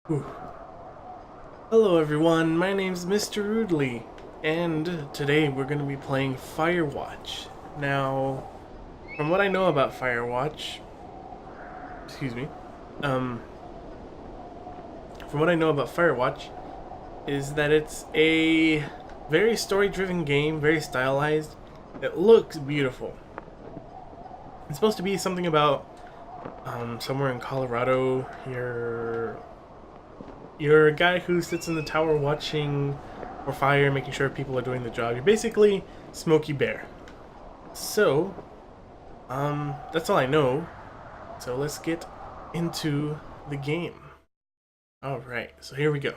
Whew. Hello everyone, my name's Mr. Roodley, and today we're going to be playing Firewatch. Now, from what I know about Firewatch, excuse me, um, from what I know about Firewatch, is that it's a very story-driven game, very stylized. It looks beautiful. It's supposed to be something about somewhere in Colorado. You're a guy who sits in the tower watching for fire, making sure people are doing the job. You're basically Smokey Bear. So, that's all I know. So let's get into the game. Alright, so here we go.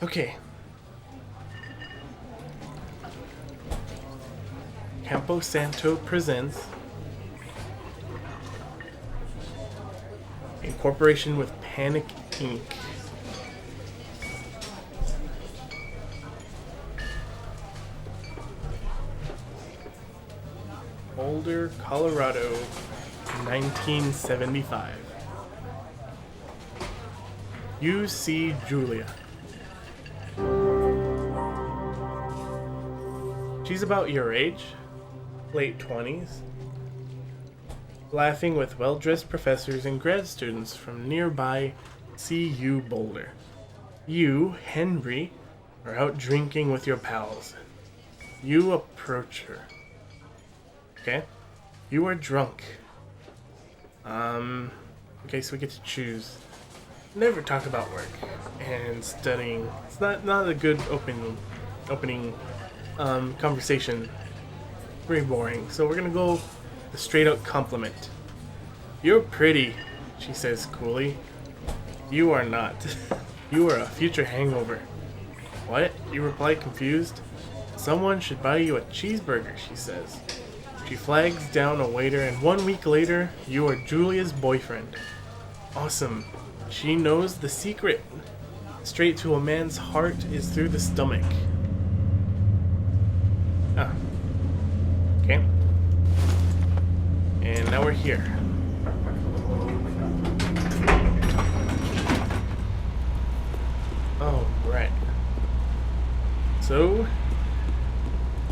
Okay. Campo Santo presents in cooperation with Panic Inc. Boulder, Colorado, 1975. You see Julia. She's about your age, late 20s, laughing with well-dressed professors and grad students from nearby CU Boulder. You, Henry, are out drinking with your pals. You approach her. Okay? You are drunk. Okay, so we get to choose. Never talk about work and studying. It's not a good opening conversation. Very boring. So we're gonna go the straight up compliment. You're pretty, she says coolly. You are not. You are a future hangover. What? You reply confused. Someone should buy you a cheeseburger, she says. She flags down a waiter, and 1 week later, you are Julia's boyfriend. Awesome. She knows the secret. Straight to a man's heart is through the stomach. Ah. Okay. And now we're here. Oh, right. So,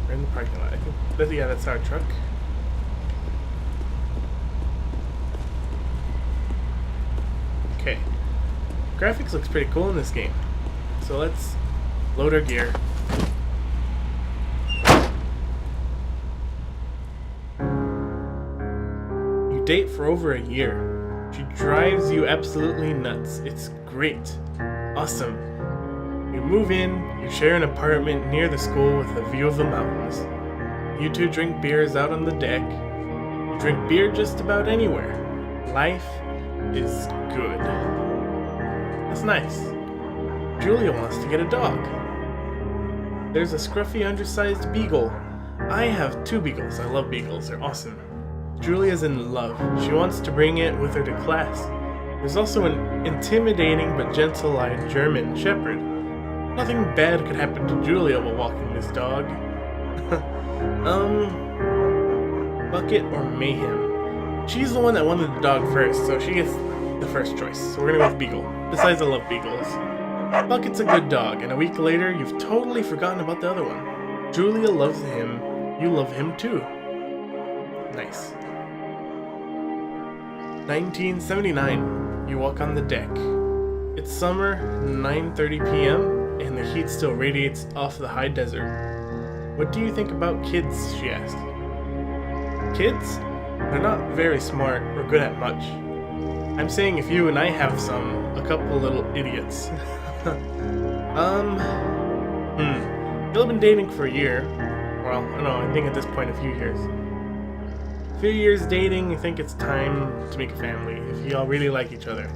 we're in the parking lot. I think that's our truck. Okay. Graphics looks pretty cool in this game. So let's load our gear. You date for over a year. She drives you absolutely nuts. It's great. Awesome. You move in, you share an apartment near the school with a view of the mountains. You two drink beers out on the deck. You drink beer just about anywhere. Life is good. That's nice. Julia wants to get a dog. There's a scruffy undersized beagle. I have 2 beagles. I love beagles. They're awesome. Julia's in love. She wants to bring it with her to class. There's also an intimidating but gentle-eyed German shepherd. Nothing bad could happen to Julia while walking this dog. Bucket or Mayhem? She's the one that wanted the dog first, so she gets the first choice. So we're gonna go with Beagle. Besides, I love beagles. Bucket's a good dog, and a week later, you've totally forgotten about the other one. Julia loves him. You love him too. Nice. 1979. You walk on the deck. It's summer, 9:30 p.m., and the heat still radiates off the high desert. What do you think about kids? She asked. Kids? They're not very smart or good at much. I'm saying if you and I have a couple little idiots. You'll have been dating for a year. Well, I don't know, I think at this point a few years. A few years dating, I think it's time to make a family if y'all really like each other.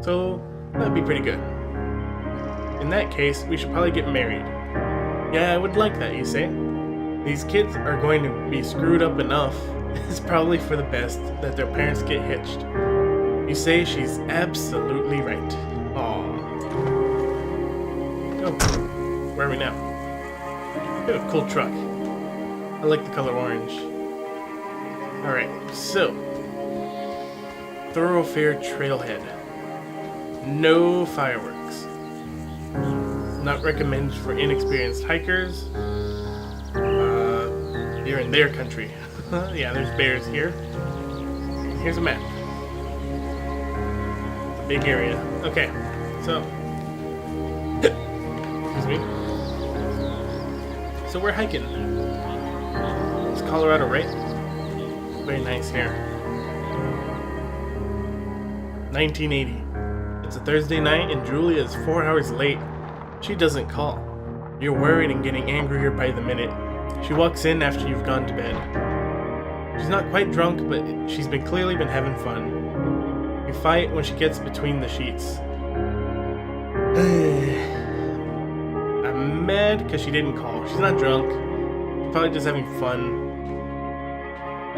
So, that'd be pretty good. In that case, we should probably get married. Yeah, I would like that, you say? These kids are going to be screwed up enough. It's probably for the best that their parents get hitched. You say she's absolutely right. Aww. Oh, where are we now? We have a cool truck. I like the color orange. Alright, so thoroughfare trailhead. No fireworks. Not recommended for inexperienced hikers. You're in their country. Yeah, there's bears here. Here's a map. It's a big area. Okay, so excuse me. So we're hiking. It's Colorado, right? Very nice here. 1980. It's a Thursday night and Julia is 4 hours late. She doesn't call. You're worried and getting angrier by the minute. She walks in after you've gone to bed. She's not quite drunk, but she's clearly been having fun. You fight when she gets between the sheets. I'm mad because she didn't call. She's not drunk. She's probably just having fun.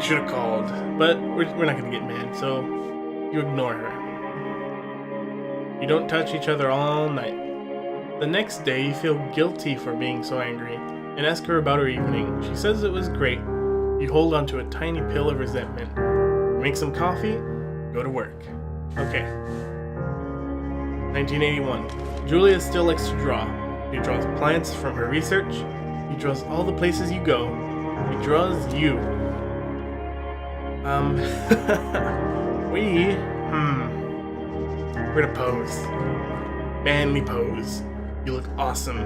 Should have called, but we're not going to get mad, so you ignore her. You don't touch each other all night. The next day, you feel guilty for being so angry and ask her about her evening. She says it was great. You hold onto a tiny pill of resentment. Make some coffee, go to work. Okay. 1981. Julia still likes to draw. She draws plants from her research. She draws all the places you go. She draws you. We're gonna pose. Manly pose. You look awesome.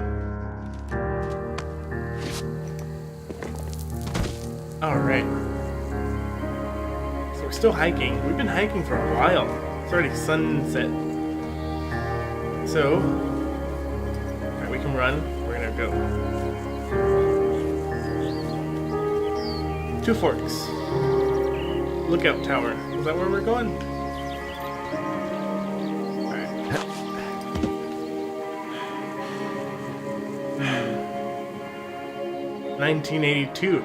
Alright. So we're still hiking. We've been hiking for a while. It's already sunset. So, alright, we can run. We're gonna go. Two Forks. Lookout Tower. Is that where we're going? Alright. 1982.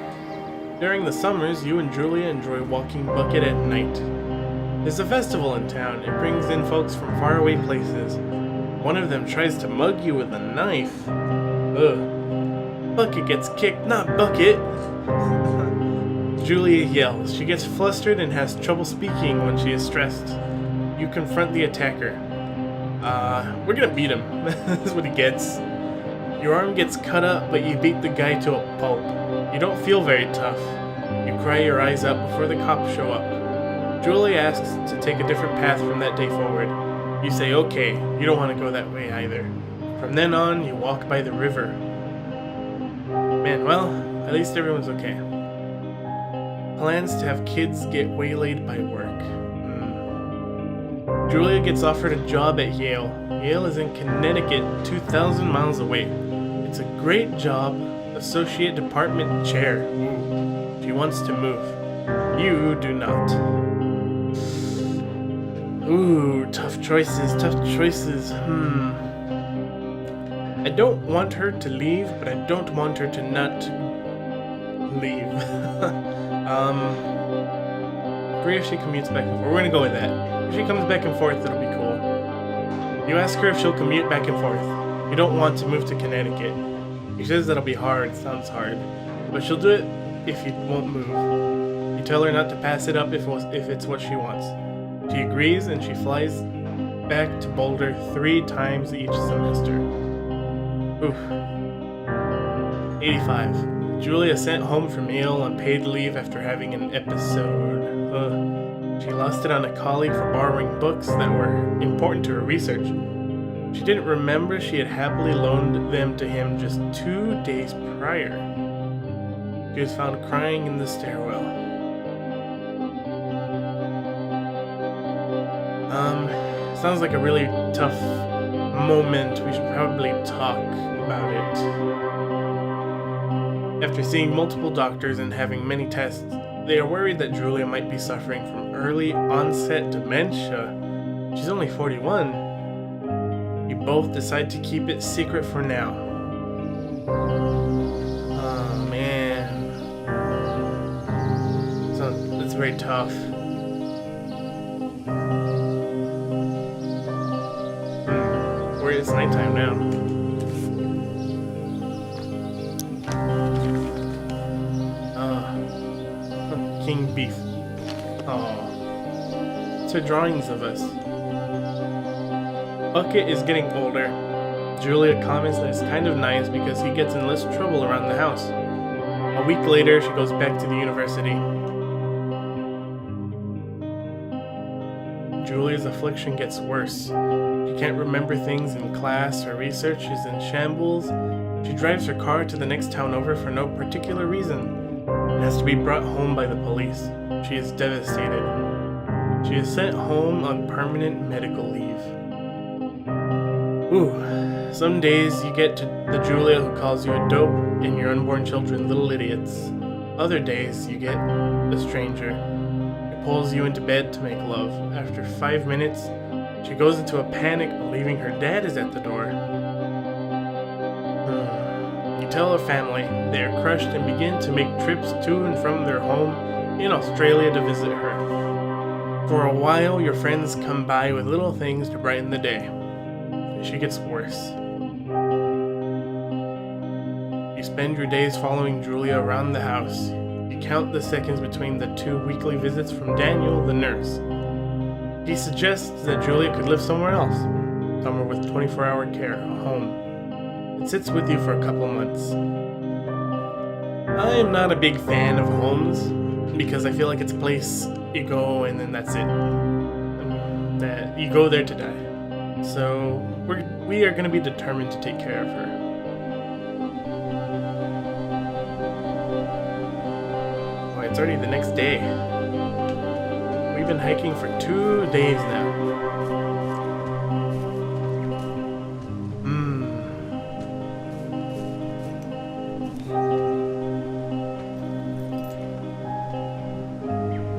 During the summers, you and Julia enjoy walking Bucket at night. There's a festival in town. It brings in folks from faraway places. One of them tries to mug you with a knife. Ugh. Bucket gets kicked, not Bucket. Julia yells. She gets flustered and has trouble speaking when she is stressed. You confront the attacker. We're gonna beat him. That's what he gets. Your arm gets cut up, but you beat the guy to a pulp. You don't feel very tough. You cry your eyes out before the cops show up. Julie asks to take a different path from that day forward. You say okay, you don't want to go that way either. From then on, you walk by the river. Man, well, at least everyone's okay. Plans to have kids get waylaid by work. Julia gets offered a job at Yale. Yale is in Connecticut, 2,000 miles away. It's a great job, associate department chair. She wants to move. You do not. Ooh, tough choices, tough choices. I don't want her to leave, but I don't want her to not leave. Agree if she commutes back and forth. We're gonna go with that. If she comes back and forth, it'll be cool. You ask her if she'll commute back and forth. You don't want to move to Connecticut. She says that'll be hard, sounds hard. But she'll do it if you won't move. You tell her not to pass it up if it's what she wants. She agrees and she flies back to Boulder 3 times each semester. Oof. 85. Julia sent home from Yale on paid leave after having an episode. She lost it on a colleague for borrowing books that were important to her research. She didn't remember she had happily loaned them to him just 2 days prior. She was found crying in the stairwell. Sounds like a really tough moment. We should probably talk about it. After seeing multiple doctors and having many tests, they are worried that Julia might be suffering from early onset dementia. She's only 41. You both decide to keep it secret for now. Oh man. So that's very tough. It's nighttime now. King beef. Oh, her drawings of us. Bucket is getting older. Julia comments that it's kind of nice because he gets in less trouble around the house. A week later, she goes back to the university. Julia's affliction gets worse. She can't remember things in class, her research is in shambles. She drives her car to the next town over for no particular reason. It has to be brought home by the police. She is devastated. She is sent home on permanent medical leave. Ooh, some days you get to the Julia who calls you a dope and your unborn children little idiots. Other days you get the stranger. He pulls you into bed to make love. After 5 minutes, she goes into a panic, believing her dad is at the door. You tell her family. They are crushed and begin to make trips to and from their home in Australia to visit her. For a while, your friends come by with little things to brighten the day. She gets worse. You spend your days following Julia around the house. You count the seconds between the 2 weekly visits from Daniel, the nurse. He suggests that Julia could live somewhere else, somewhere with 24-hour care, a home. It sits with you for a couple months. I am not a big fan of homes because I feel like it's a place you go and then that's it. That you go there to die. So we are going to be determined to take care of her. Oh, it's already the next day. We've been hiking for 2 days now.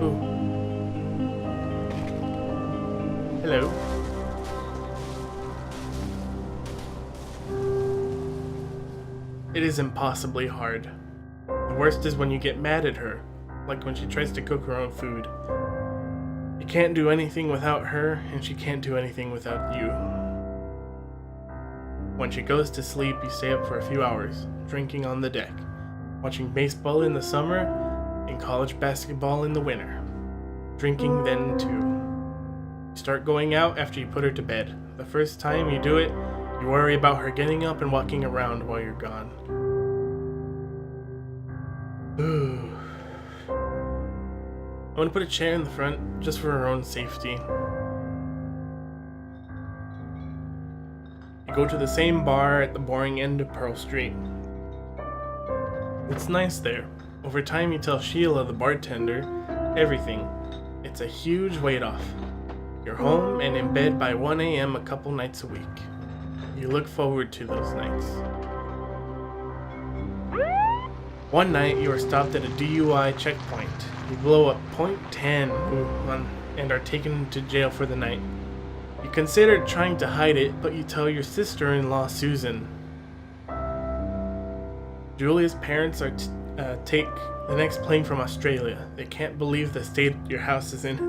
Ooh. Hello. It is impossibly hard. The worst is when you get mad at her, like when she tries to cook her own food. You can't do anything without her, and she can't do anything without you. When she goes to sleep, you stay up for a few hours, drinking on the deck, watching baseball in the summer and college basketball in the winter. Drinking then too. You start going out after you put her to bed. The first time you do it, you worry about her getting up and walking around while you're gone. Ooh. I want to put a chair in the front just for her own safety. You go to the same bar at the boring end of Pearl Street. It's nice there. Over time you tell Sheila, the bartender, everything. It's a huge weight off. You're home and in bed by 1 a.m. a couple nights a week. You look forward to those nights. One night you are stopped at a DUI checkpoint. You blow up .10 and are taken to jail for the night. You consider trying to hide it, but you tell your sister-in-law Susan. Julia's parents are take the next plane from Australia. They can't believe the state your house is in.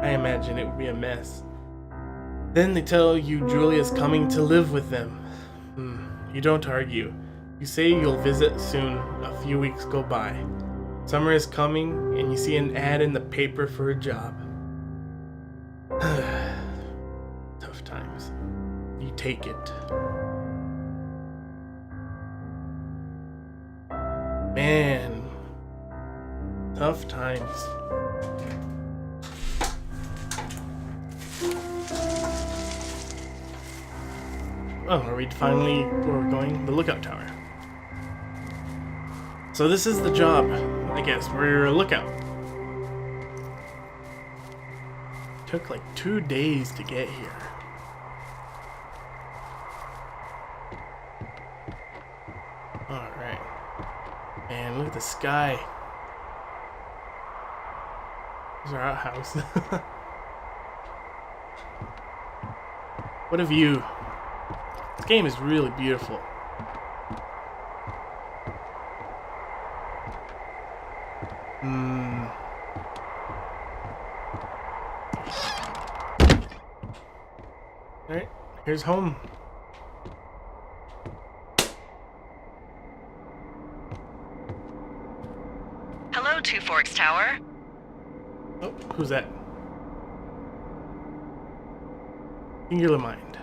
I imagine it would be a mess. Then they tell you Julia's coming to live with them. You don't argue. You say you'll visit soon. A few weeks go by. Summer is coming, and you see an ad in the paper for a job. Tough times. You take it. Man. Tough times. Oh, are we finally where we're going? The lookout tower. So this is the job, I guess. We're a lookout. Took like 2 days to get here. Alright. Man, look at the sky. There's our outhouse. What a view. This game is really beautiful. Alright, here's home. Hello, Two Forks Tower. Oh, who's that? Singular mind.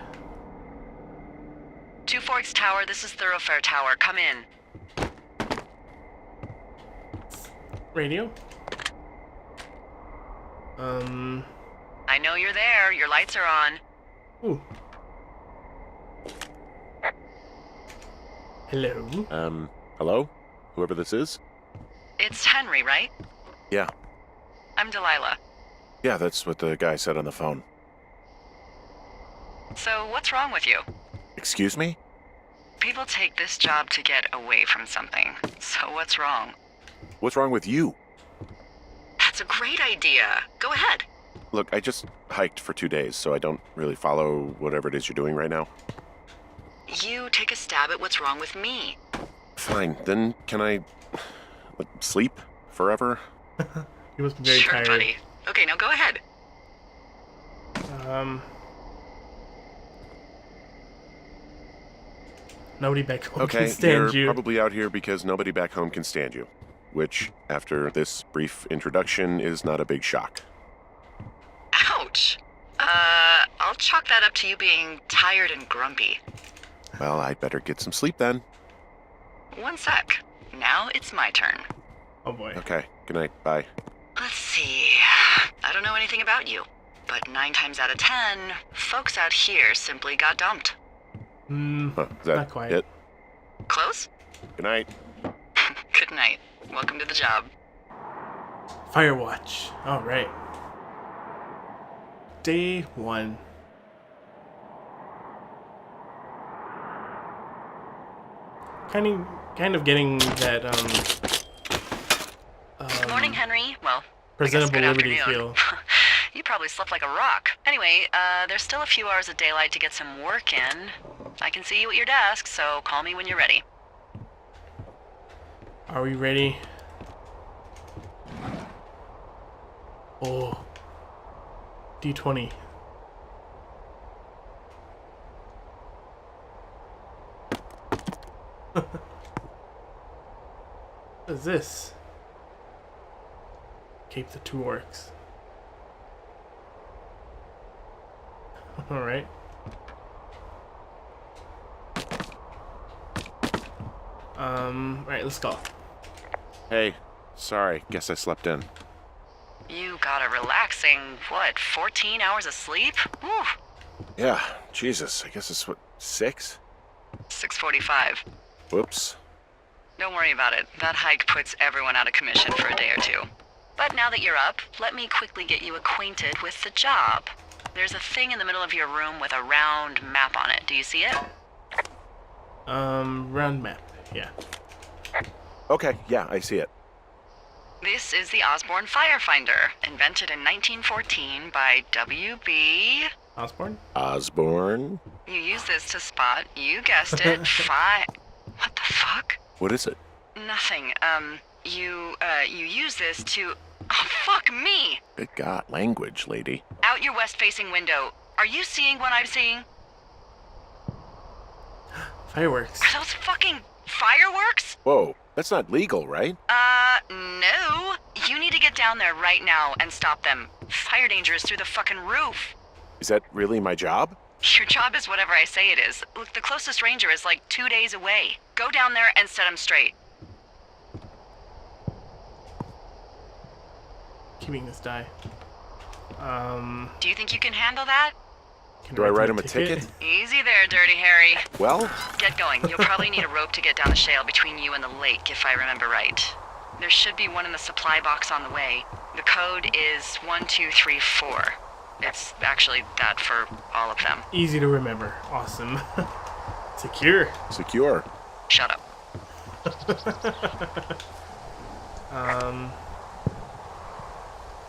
Two Forks Tower, this is Thoroughfare Tower. Come in. Radio. I know you're there. Your lights are on. Ooh. Hello. Hello? Whoever this is? It's Henry, right? Yeah. I'm Delilah. Yeah, that's what the guy said on the phone. So, what's wrong with you? Excuse me? People take this job to get away from something. So, what's wrong? What's wrong with you? That's a great idea. Go ahead. Look, I just hiked for 2 days, so I don't really follow whatever it is you're doing right now. You take a stab at what's wrong with me. Fine, then can I sleep forever? He must be very sure, tired. buddy. Okay, now go ahead. Nobody back home Okay, can stand you're you. probably out here because nobody back home can stand you. Which, after this brief introduction, is not a big shock. Ouch. I'll chalk that up to you being tired and grumpy. Well, I'd better get some sleep then. One sec. Now it's my turn. Oh boy. Okay, good night, bye. Let's see. I don't know anything about you, but 9 times out of 10, folks out here simply got dumped. Huh, is that Not quite. it? Close? Good night. Good night. Welcome to the job. Firewatch. All right. Day 1. Kind of getting that Good morning, Henry. Well, presentable I guess good Liberty afternoon. feel. You probably slept like a rock. Anyway, there's still a few hours of daylight to get some work in. I can see you at your desk, so call me when you're ready. Are we ready? Oh. D20. What is this? Cape the 2 orcs. Alright. Alright, let's go. Hey, sorry, guess I slept in. You got a relaxing, 14 hours of sleep? Whew. Yeah, Jesus, I guess it's 6? 6:45. Whoops. Don't worry about it. That hike puts everyone out of commission for a day or two. But now that you're up, let me quickly get you acquainted with the job. There's a thing in the middle of your room with a round map on it. Do you see it? Round map. Yeah. Okay, yeah, I see it. This is the Osborne Firefinder, invented in 1914 by W.B. Osborne? Osborne? You use this to spot, you guessed it, What the fuck? What is it? Nothing. You use this to... Oh, fuck me! Good God, language, lady. Out your west-facing window. Are you seeing what I'm seeing? Fireworks. Are those fucking fireworks? Whoa, that's not legal, right? No. You need to get down there right now and stop them. Fire danger is through the fucking roof. Is that really my job? Your job is whatever I say it is. Look, the closest ranger is like 2 days away. Go down there and set him straight. Keeping this die. Do you think you can handle that? Can Do I write him a ticket? Easy there, Dirty Harry. Well, Get going. You'll probably need a rope to get down the shale between you and the lake, if I remember right. There should be one in the supply box on the way. The code is 1234. It's actually that for all of them. Easy to remember. Awesome. Secure. secure. Shut up.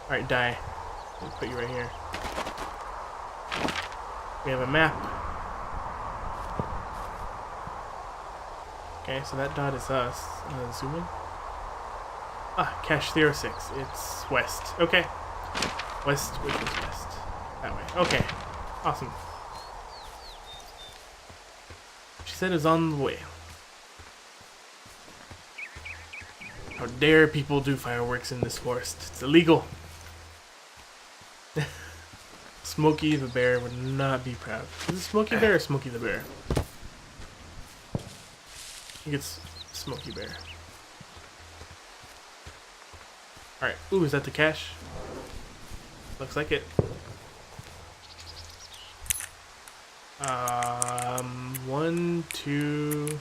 Alright, die. We'll put you right here. We have a map. Okay, so that dot is us. Zoom in. Ah, cache 06. It's west. Okay. West, which is west. That way. Okay. Awesome. She said it's on the way. How dare people do fireworks in this forest? It's illegal. Smokey the bear would not be proud. Is it Smokey Bear or Smokey the bear? I think it's Smokey Bear. Alright. Ooh, is that the cash? Looks like it. 1, 2,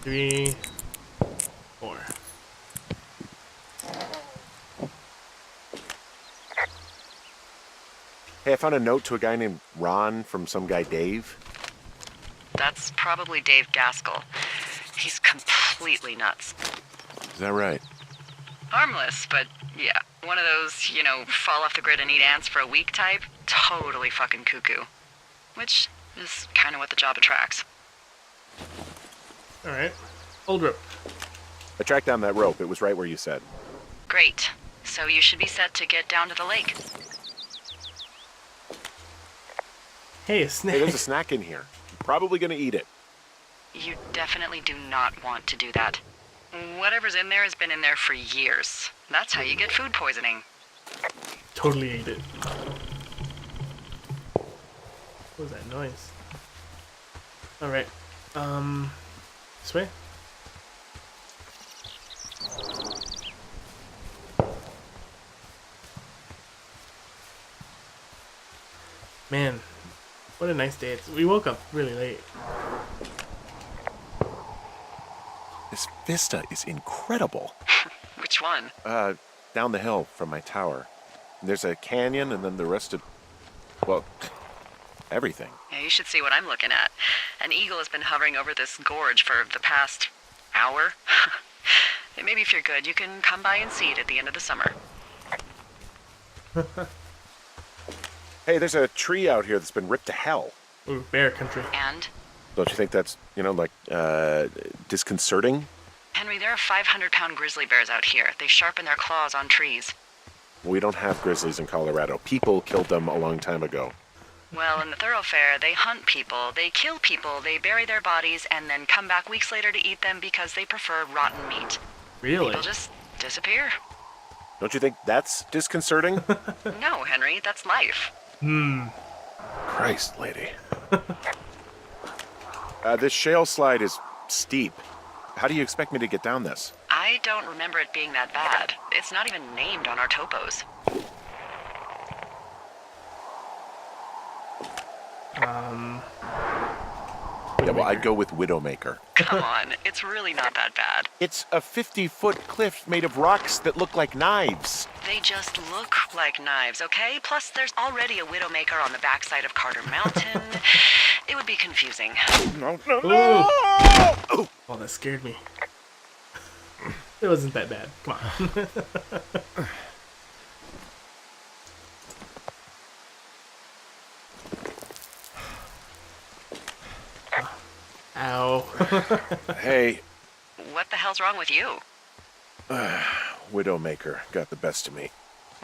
3, 4. Hey, I found a note to a guy named Ron from some guy Dave. That's probably Dave Gaskell. He's completely nuts. Is that right? Harmless, but yeah. One of those, fall off the grid and eat ants for a week type. Totally fucking cuckoo. Which is kind of what the job attracts. Alright. Old rope. I tracked down that rope. It was right where you said. Great. So you should be set to get down to the lake. Hey, a snack. Hey, there's a snack in here. I'm probably gonna eat it. You definitely do not want to do that. Whatever's in there has been in there for years. That's how you get food poisoning. Totally ate it. What was that noise? Alright. This way? Man, what a nice day. We woke up really late. This vista is incredible. Which one? Down the hill from my tower. There's a canyon and then the rest of... well, everything. Yeah, you should see what I'm looking at. An eagle has been hovering over this gorge for the past hour. And maybe if you're good, you can come by and see it at the end of the summer. Hey, there's a tree out here that's been ripped to hell. Ooh, bear country. And? Don't you think that's, disconcerting? Henry, there are 500-pound grizzly bears out here. They sharpen their claws on trees. We don't have grizzlies in Colorado. People killed them a long time ago. Well, in the thoroughfare, they hunt people, they kill people, they bury their bodies, and then come back weeks later to eat them because they prefer rotten meat. Really? People just disappear. Don't you think that's disconcerting? No, Henry, that's life. Christ, lady. This shale slide is steep. How do you expect me to get down this? I don't remember it being that bad. It's not even named on our topos. Yeah, well, I'd go with Widowmaker. Come on, it's really not that bad. It's a 50-foot cliff made of rocks that look like knives. They just look like knives, okay? Plus, there's already a Widowmaker on the backside of Carter Mountain. It would be confusing. No! Oh, that scared me. It wasn't that bad. Come on. Ow. Hey, What the hell's wrong with you? Widowmaker got the best of me.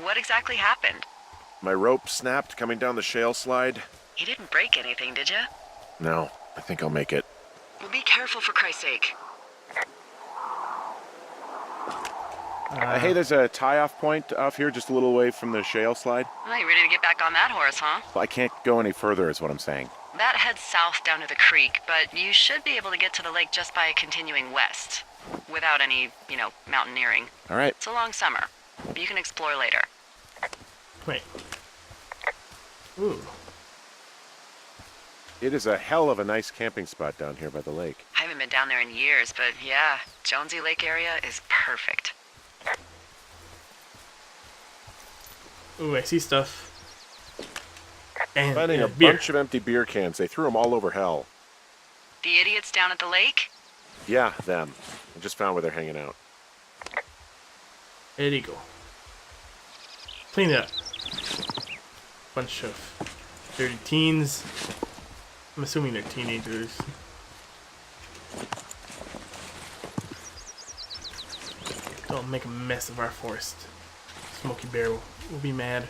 What exactly happened? My rope snapped coming down the shale slide. You didn't break anything, did you? No, I think I'll make it. Well, be careful for Christ's sake. Hey, there's a tie-off point off here just a little away from the shale slide. Well, you ready to get back on that horse, huh? Well, I can't go any further is what I'm saying. That heads south down to the creek, but you should be able to get to the lake just by continuing west. Without any, mountaineering. All right. It's a long summer. You can explore later. Wait. Ooh. It is a hell of a nice camping spot down here by the lake. I haven't been down there in years, but yeah, Jonesy Lake area is perfect. Ooh, I see stuff. And Finding a beer. bunch of empty beer cans. They threw them all over hell. The idiots down at the lake? Yeah, them. I just found where they're hanging out. There you go. Clean it up. Bunch of dirty teens. I'm assuming they're teenagers. Don't make a mess of our forest. Smokey Bear will be mad.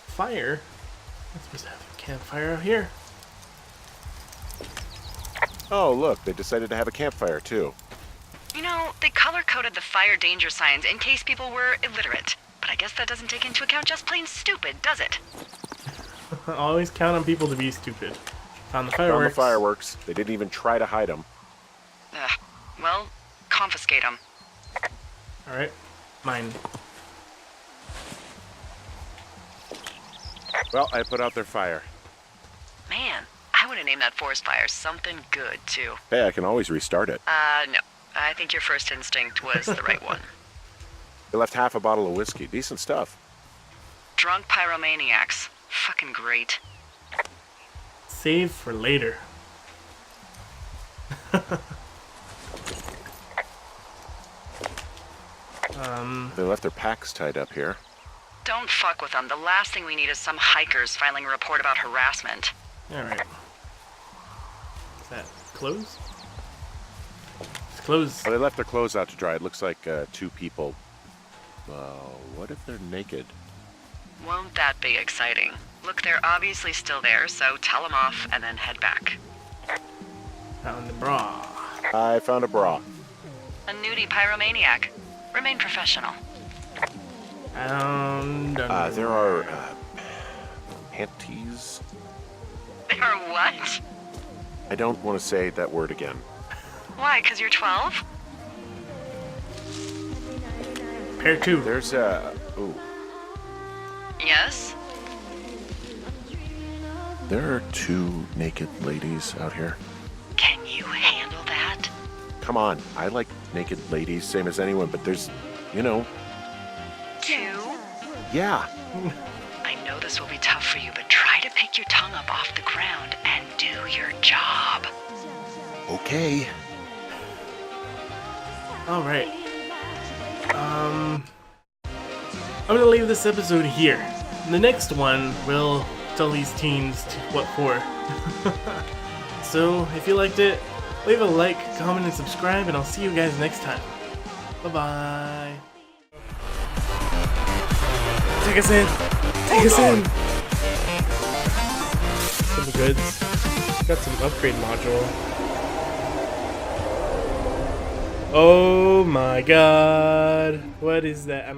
Fire? I'm supposed to have a campfire out here. Oh, look, they decided to have a campfire, too. They color-coded the fire danger signs in case people were illiterate. But But I guess that doesn't take into account just plain stupid, does it? Always count on people to be stupid. Found the Found fireworks. the fireworks. They didn't even try to hide them. Well, confiscate them. Alright. Mine. Well, I put out their fire. Man, I would have named that forest fire something good, too. Hey, I can always restart it. No. I think your first instinct was the right one. They left half a bottle of whiskey. Decent stuff. Drunk pyromaniacs. Fucking great. Save for later. They left their packs tied up here. Don't fuck with them. The last thing we need is some hikers filing a report about harassment. Alright. Is that closed? It's closed. Well, they left their clothes out to dry. It looks like 2 people. What if they're naked? Won't that be exciting? Look, they're obviously still there, so tell them off and then head back. Found the bra. I found a bra. A nudie pyromaniac. Remain professional. There are panties. There are what? I don't want to say that word again. Why, 'cause you're 12? Pair 2. There's ooh. Yes? There are 2 naked ladies out here. Can you handle that? Come on, I like naked ladies, same as anyone, but there's, you know, 2? yeah. I know this will be tough for you, but try to pick your tongue up off the ground and do your job. Okay. Alright. I'm gonna leave this episode here. In the next one, we'll tell these teens what for. So, if you liked it, leave a like, comment, and subscribe, and I'll see you guys next time. Bye-bye. Take us in! Take us in! Some goods. Got some upgrade module. Oh my god. What is that?